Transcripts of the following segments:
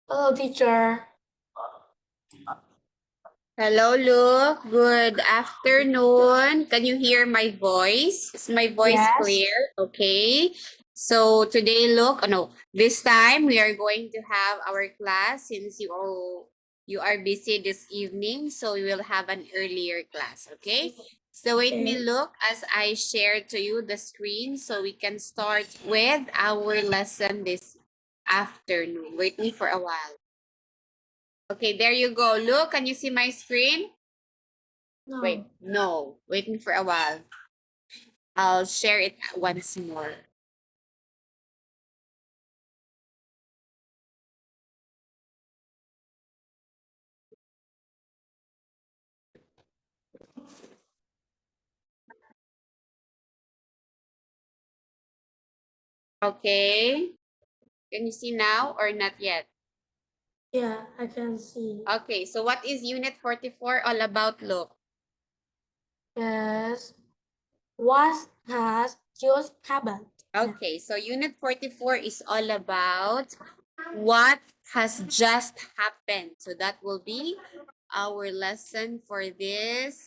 Hello, teacher. Hello, Luke. Good afternoon. Can you hear my voice? Is my voice Yes. clear? Okay. So today, look, oh no, this time we are going to have our class since you are busy this evening, so we will have an earlier class. Okay. So wait me, Okay. look, as I share to you the screen so we can start with our lesson this afternoon. Wait me for a while. Okay, there you go. Look, can you see my screen? Wait, No. no. Wait me for a while. I'll share it once more. Okay. Can you see now or not yet? Yeah, I can see. Okay, so what is Unit 44 all about, Look? Yes. What has just happened? Yeah. Okay, so Unit 44 is all about what has just happened. So that will be our lesson for this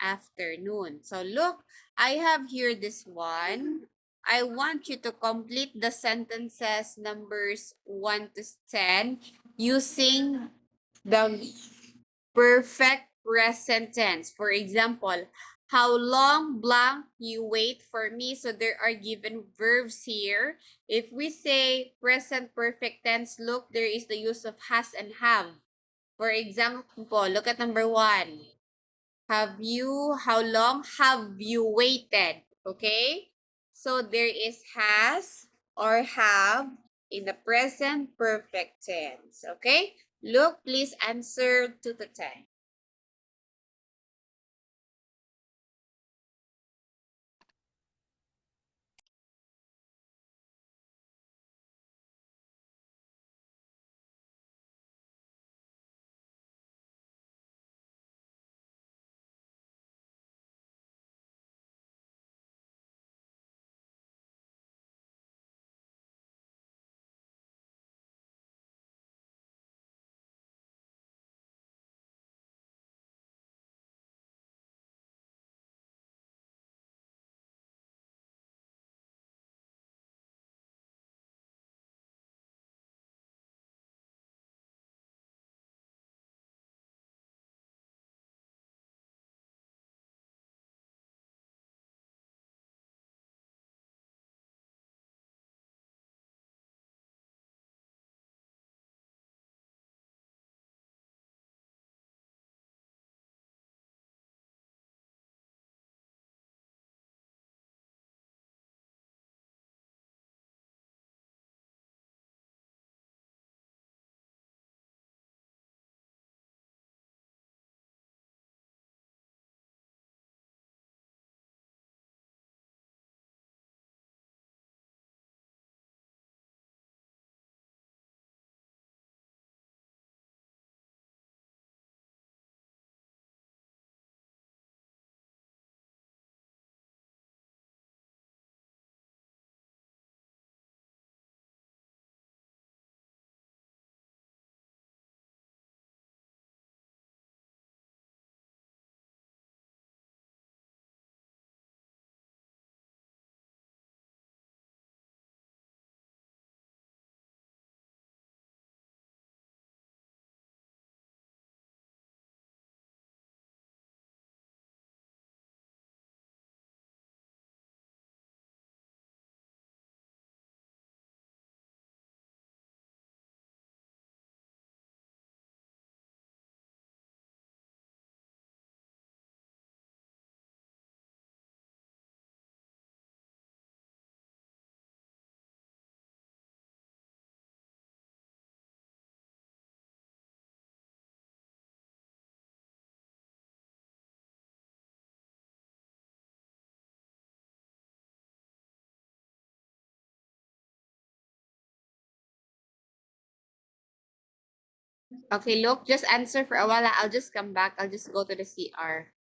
afternoon. So look, I have here this one. I want you to complete the sentences numbers 1 to 10 using the perfect present tense. For example, how long blank you wait for me. So there are given verbs here. If we say present perfect tense, look, there is the use of has and have. For example, look at number 1. How long have you waited? Okay? So there is has or have in the present perfect tense. Okay? Look, please answer 2 to 10. Okay, look, just answer for a while. I'll just come back. I'll just go to the CR.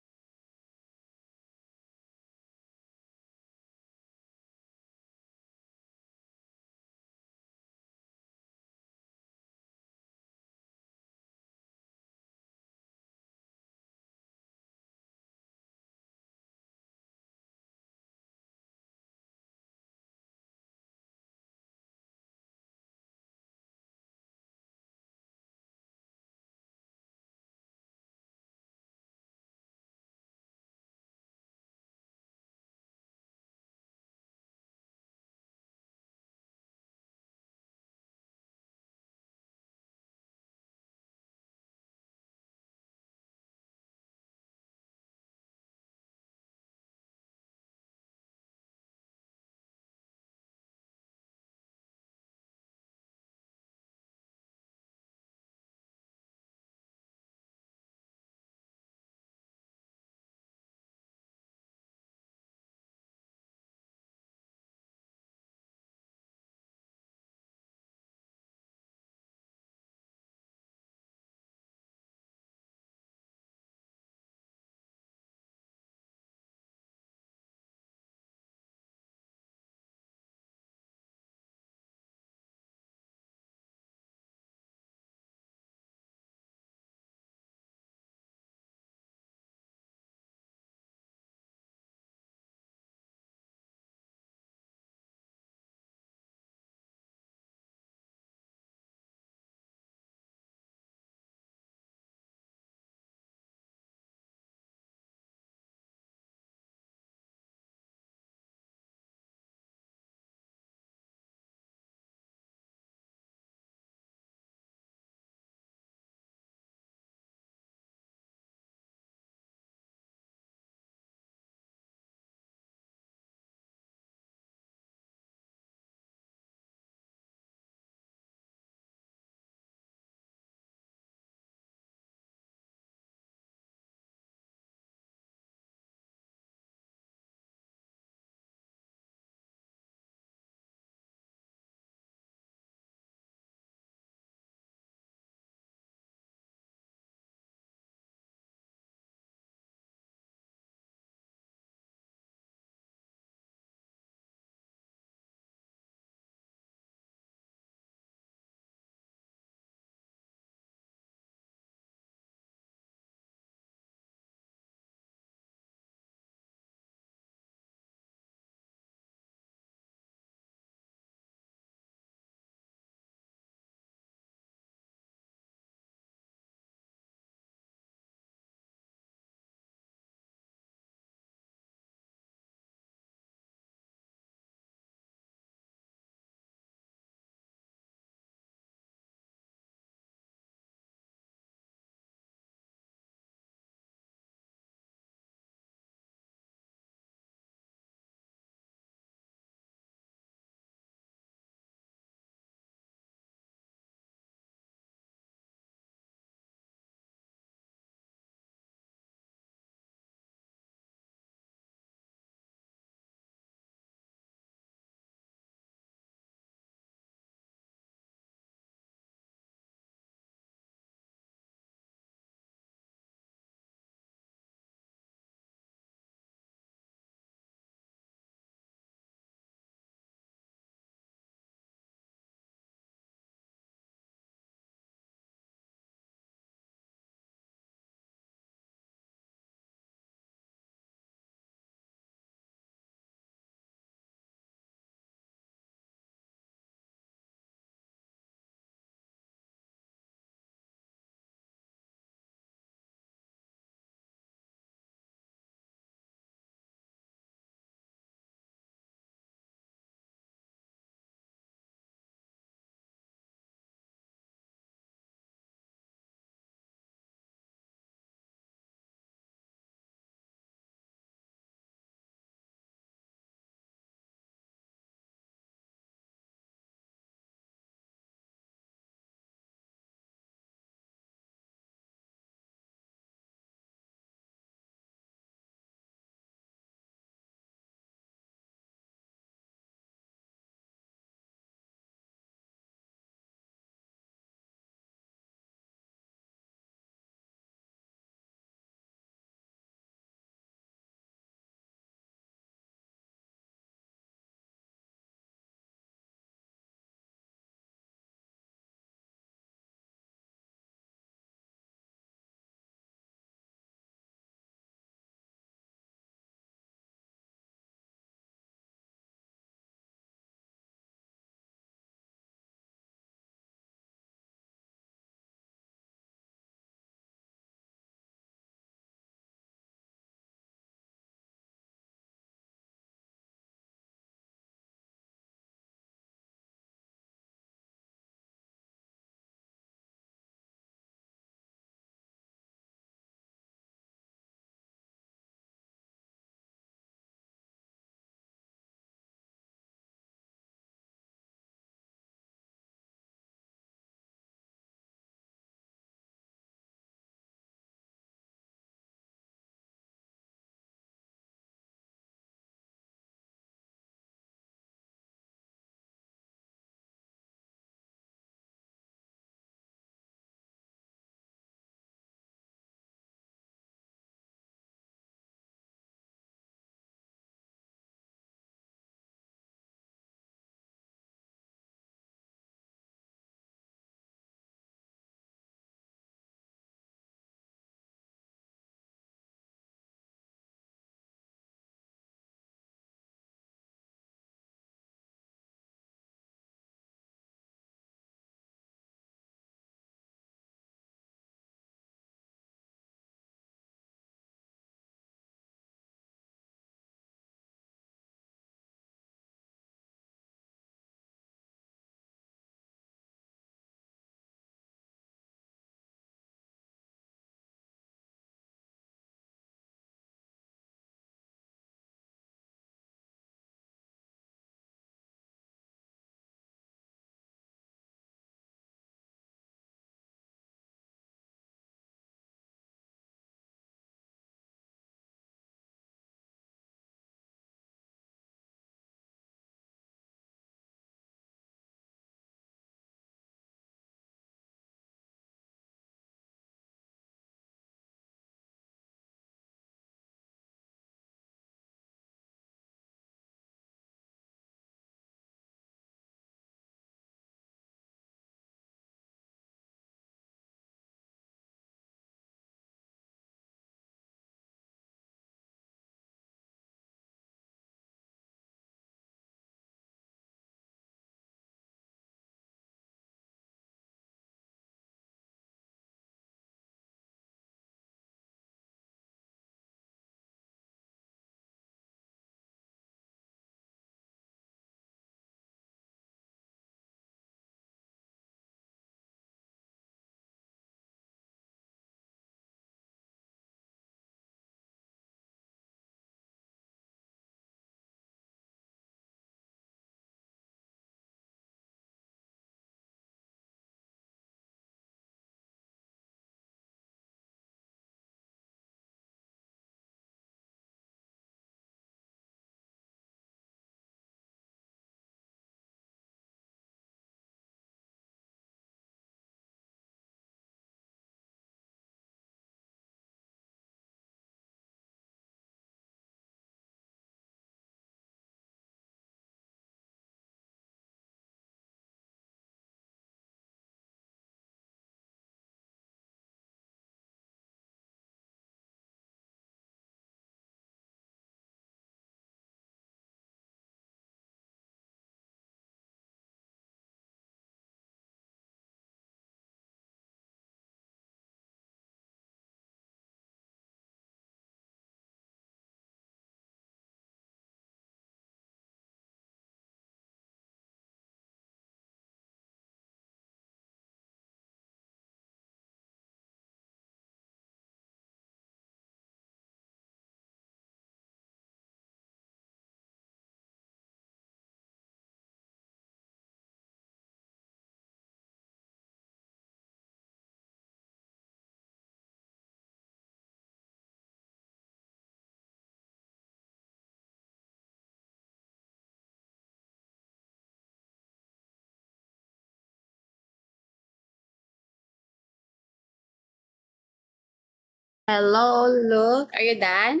Hello, look. Are you done?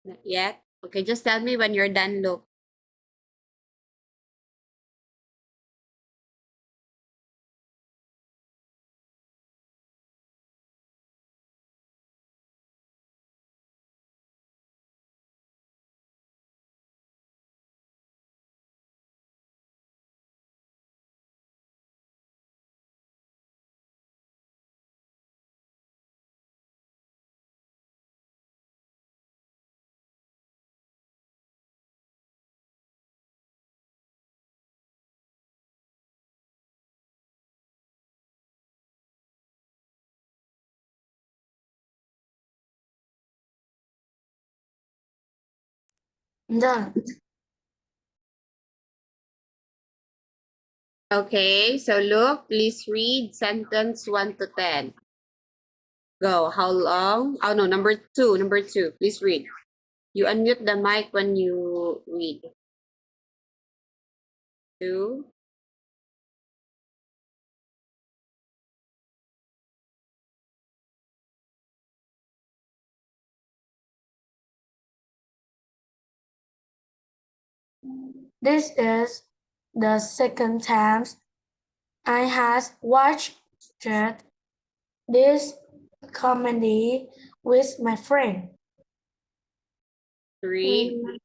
Not yet. Okay, just tell me when you're done, look. Done. Okay, so look, please read sentence 1 to 10. Go. How long? Oh no, number two. Number two. Please read. You unmute the mic when you read. 2. This is the second time I has watched this comedy with my friend. 3.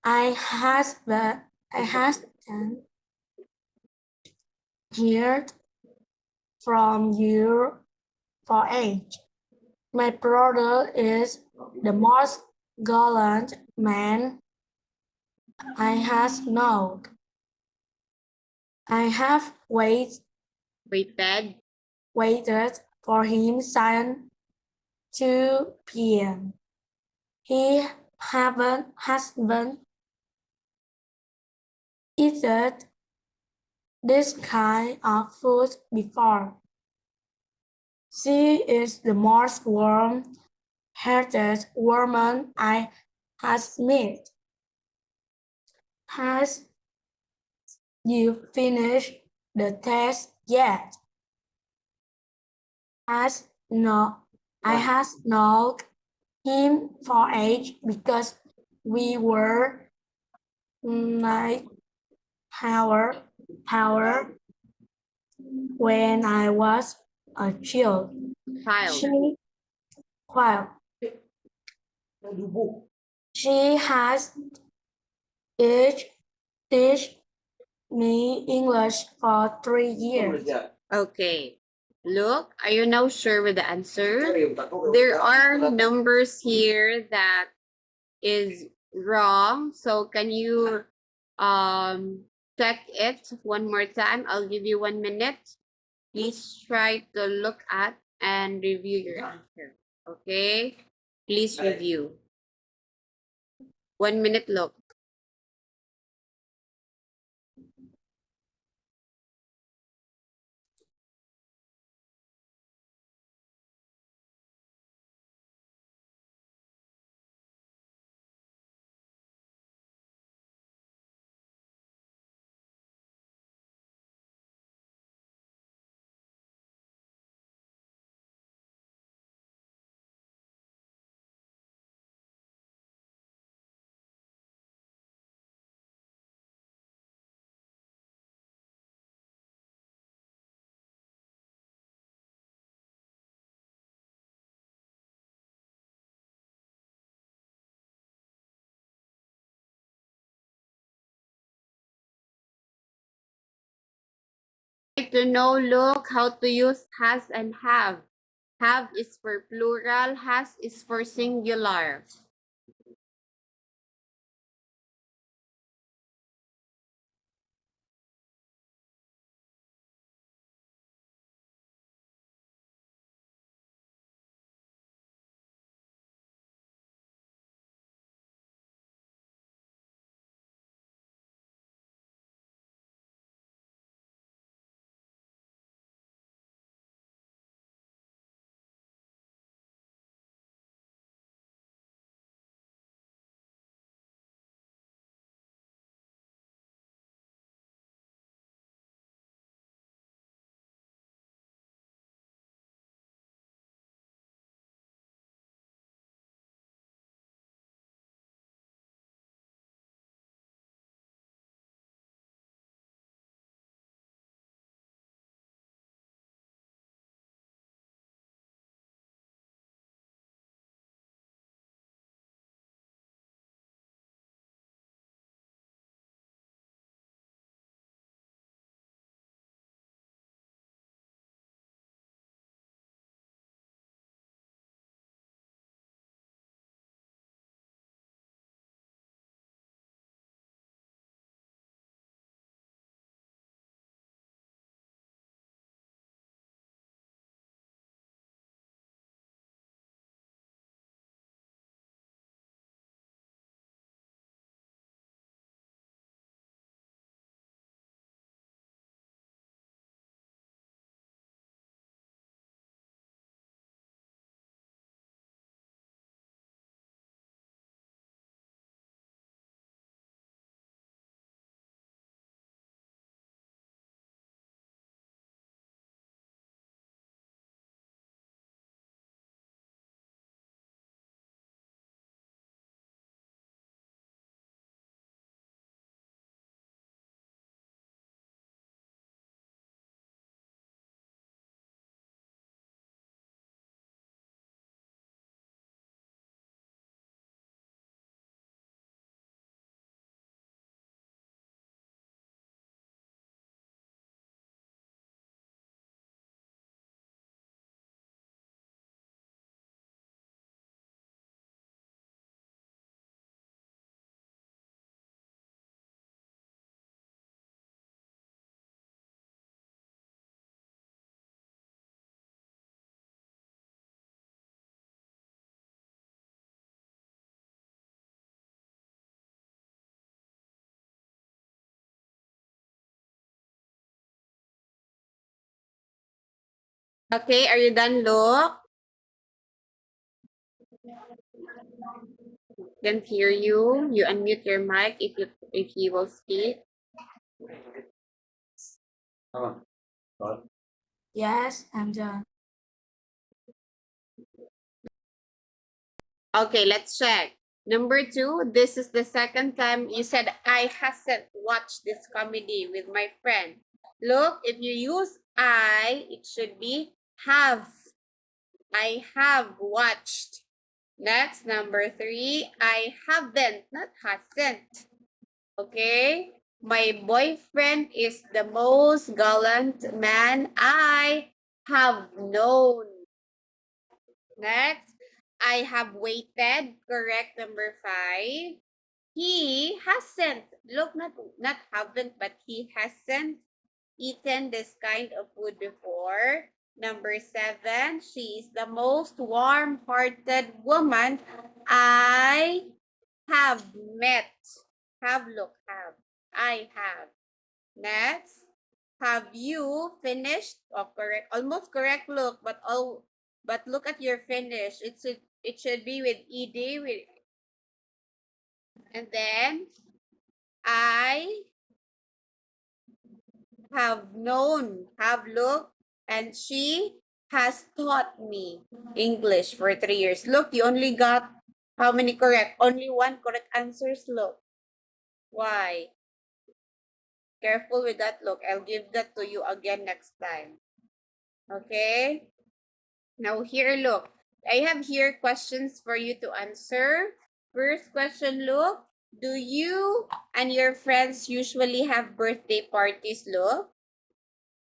I has heard from you for age. My brother is the most gallant man I has known. I have Waited. waited for him since 2 p.m. He hasn't eaten this kind of food before. She is the most warm-hearted woman I has met. Has you finished the test yet? Has no, I has known him for age because we were night power when I was a child. Child. She, well, she has teach me English for 3 years. Okay. Look, are you now sure with the answer? There are numbers here that is wrong. So can you check it one more time? I'll give you 1 minute. Please try to look at and review your answer. Okay? Please review. 1 minute look. To know, look how to use has and have. Have is for plural, has is for singular. Okay, are you done, Look? Can't hear you. You unmute your mic if you will speak. Yes, I'm done. Okay, let's check. Number 2, this is the second time you said I hasn't watched this comedy with my friend. Look, if you use I, it should be have. I have watched. Next, number 3, I haven't, not hasn't. Okay? My boyfriend is the most gallant man I have known. Next, I have waited. Correct, number 5. He hasn't. Look, not haven't, but he hasn't eaten this kind of food before. Number 7, she is the most warm-hearted woman I have met. Have. I have. Next, have you finished? Oh, correct. Almost correct, look, but look at your finish. It should be with ed with, and then I have known, have looked, and she has taught me English for 3 years. Look, you only got how many correct? Only one correct answers, look. Why? Careful with that, look. I'll give that to you again next time. Okay? Now here, look. I have here questions for you to answer. First question, look. Do you and your friends usually have birthday parties, look?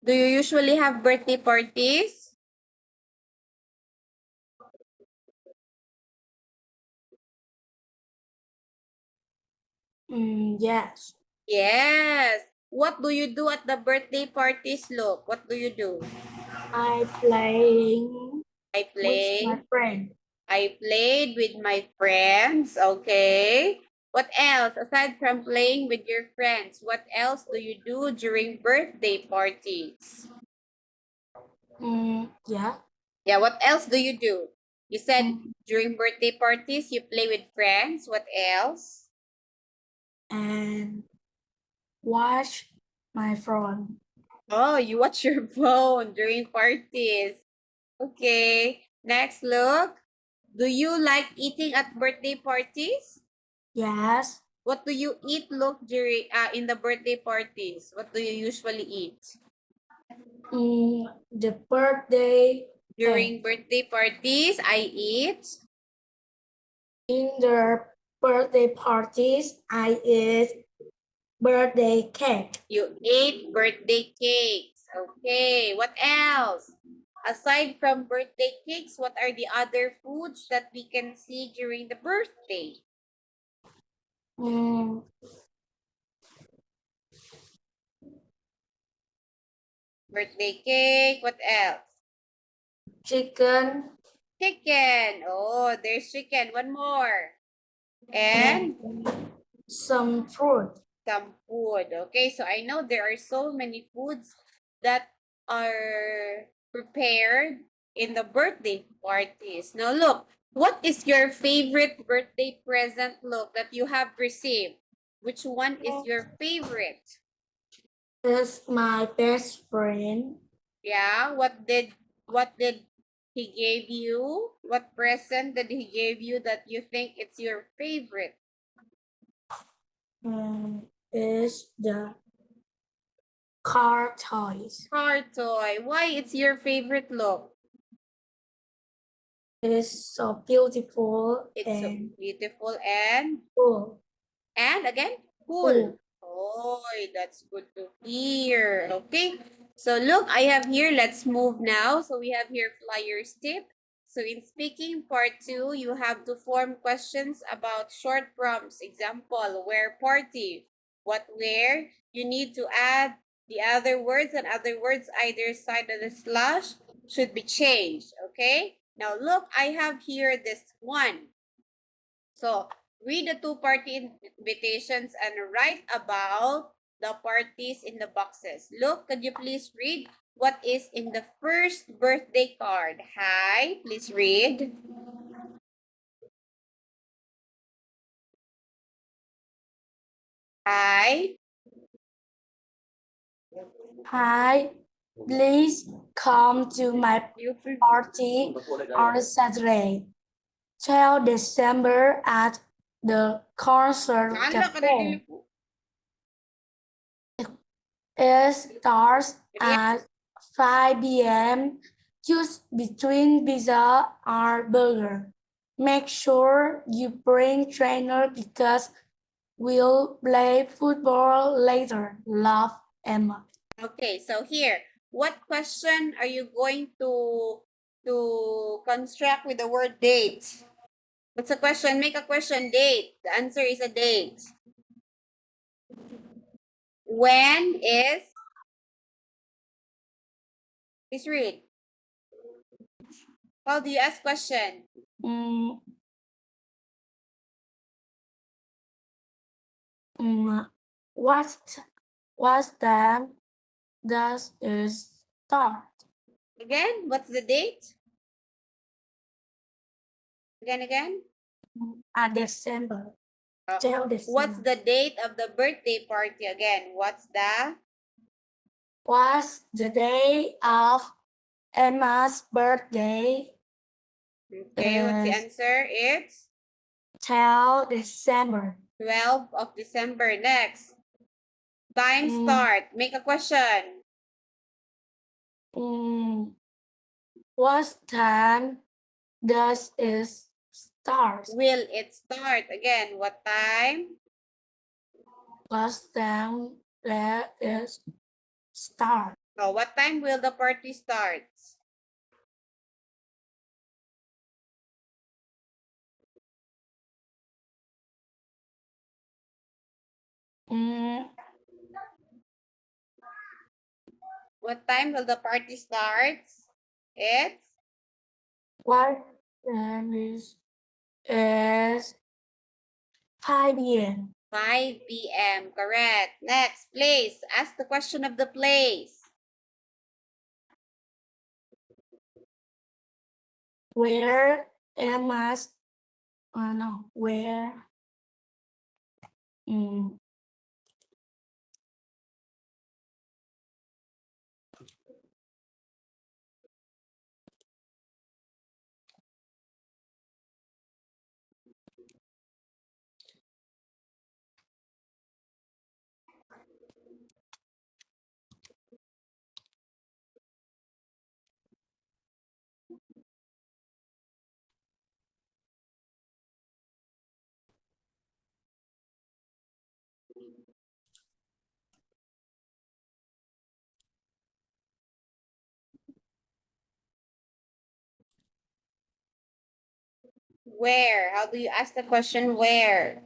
Do you usually have birthday parties? Yes, Yes. What do you do at the birthday parties, look? What do you do? I playing I with my play. friend. I played with my friends. Okay. What else? Aside from playing with your friends, what else do you do during birthday parties? Yeah. Yeah, what else do you do? You said Mm, during birthday parties, you play with friends. What else? and watch my phone. Oh, you watch your phone during parties. Okay. Next, look. Do you like eating at birthday parties? Yes. What do you eat, look, during in the birthday parties? What do you usually eat? The birthday cake. During birthday parties, I eat. In the birthday parties, I eat birthday cake. You ate birthday cakes. Okay, what else? Aside from birthday cakes, what are the other foods that we can see during the birthday? Mm, Birthday cake, what else? chicken Chicken. Oh, there's chicken. One more. and And some fruit. some food. Okay, so I know there are so many foods that are prepared in the birthday parties. Now look, what is your favorite birthday present, look, that you have received? Which one is your favorite? Is my best friend. Yeah, what did he gave you? What present did he give you that you think it's your favorite? Is the car toys. Car toy. Why it's your favorite, look? It is so beautiful It's so and beautiful and cool. again, cool. Cool. Oh, that's good to hear. Okay. So look, I have here, let's move now. So we have here flyers tip. So in speaking part 2, you have to form questions about short prompts. Example, where party, what where. You need to add the other words, and other words either side of the slash should be changed. Okay. Now look, I have here this one. So read the two party invitations and write about the parties in the boxes. Look, could you please read what is in the first birthday card? Hi, please read. Hi. Hi, please come to my party on Saturday, 12 December at the Concert Cafe. It starts at 5 p.m. Choose between pizza or burger. Make sure you bring trainer because we'll play football later. Love, Emma. Okay, so here, what question are you going to construct with the word date? What's a question? Make a question. Date. The answer is a date. When is? Please read. How do you ask question? What time does it start? Again, what's the date? Again? December. Uh, 12 December. What's the date of the birthday party again? What's the day of Emma's birthday? Okay, what's the answer? It's 12 December. 12 of December. Next. Time start. Make a question. What time does it start? Will it start? Again, what time? What time does it start? Oh, what time will the party start? What time will the party start? It's What time is 5 p.m. 5 p.m. Correct. Next, place. Ask the question of the place. Where Emma's where Where? How do you ask the question where?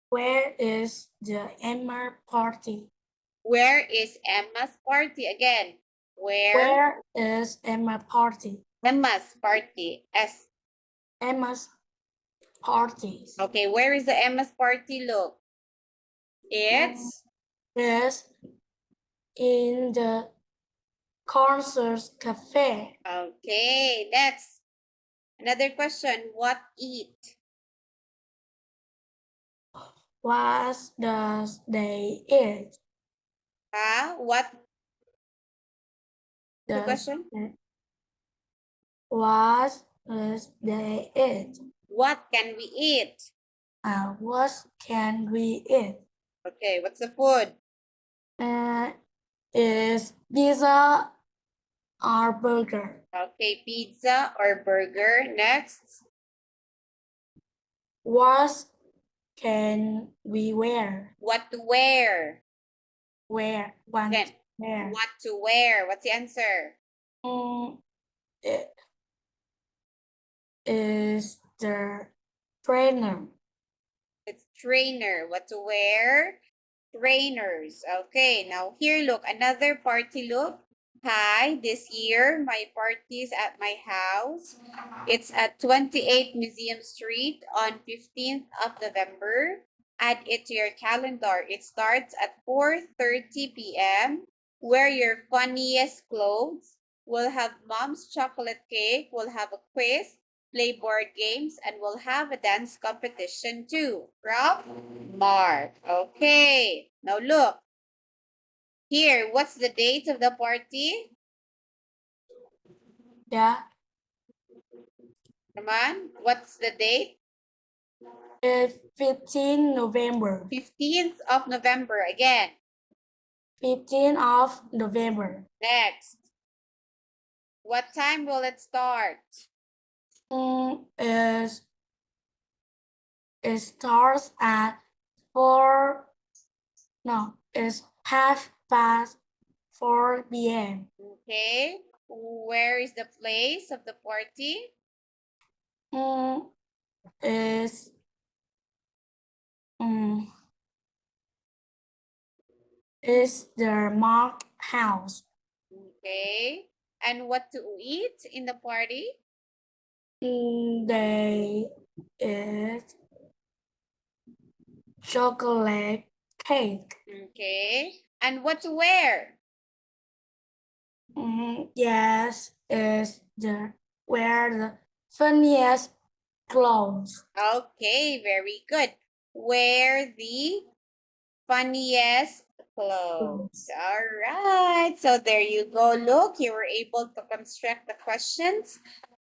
where is the Emma party? Where is Emma's party? Again, Where is Emma party? Emma's party. S. Emma's parties. Okay, where is the Emma's party? Look. It's in the Concert Cafe. okay. Next. Another question. What eat? What does they eat? What? The Does question? What does they eat? What can we eat? What can we eat? Okay, what's the food? Is pizza or burger? Okay, pizza or burger. Next. What can we wear? What to wear? Wear. Want Again, to wear. what to wear? What's the answer? It is the trainer. It's trainer. What to wear? Trainers. Okay, now here, look, another party look. Hi, this year my party is at my house. It's at 28 Museum Street on 15th of November. Add it to your calendar. It starts at 4:30 p.m. Wear your funniest clothes. We'll have mom's chocolate cake. We'll have a quiz, play board games, and we'll have a dance competition too. From Mark. Okay. Now look. Here, what's the date of the party? Yeah, Come on. What's the date? it's 15 November. 15th of November. Again. 15 of November. Next. What time will it start? Is it starts at 4. No, it's 4:30 p.m. Okay. Where is the place of the party? Is is the Mark house. Okay. And what to eat in the party? They eat chocolate cake. Okay. And what to wear? Yes, is the wear the funniest clothes. Okay, very good. Wear the funniest clothes. All right. So there you go. Look, you were able to construct the questions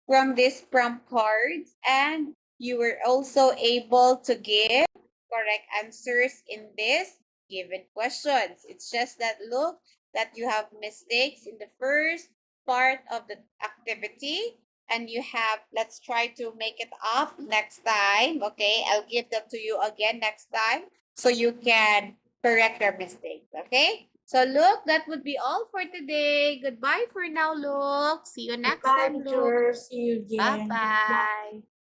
from these prompt cards, and you were also able to give correct answers in this given questions. It's just that look that you have mistakes in the first part of the activity, and you have, let's try to make it up next time. Okay, I'll give them to you again next time so you can correct your mistakes. Okay, so look, that would be all for today. Goodbye for now, look. See you next Bye, time, look. teacher. See you again. Bye-bye.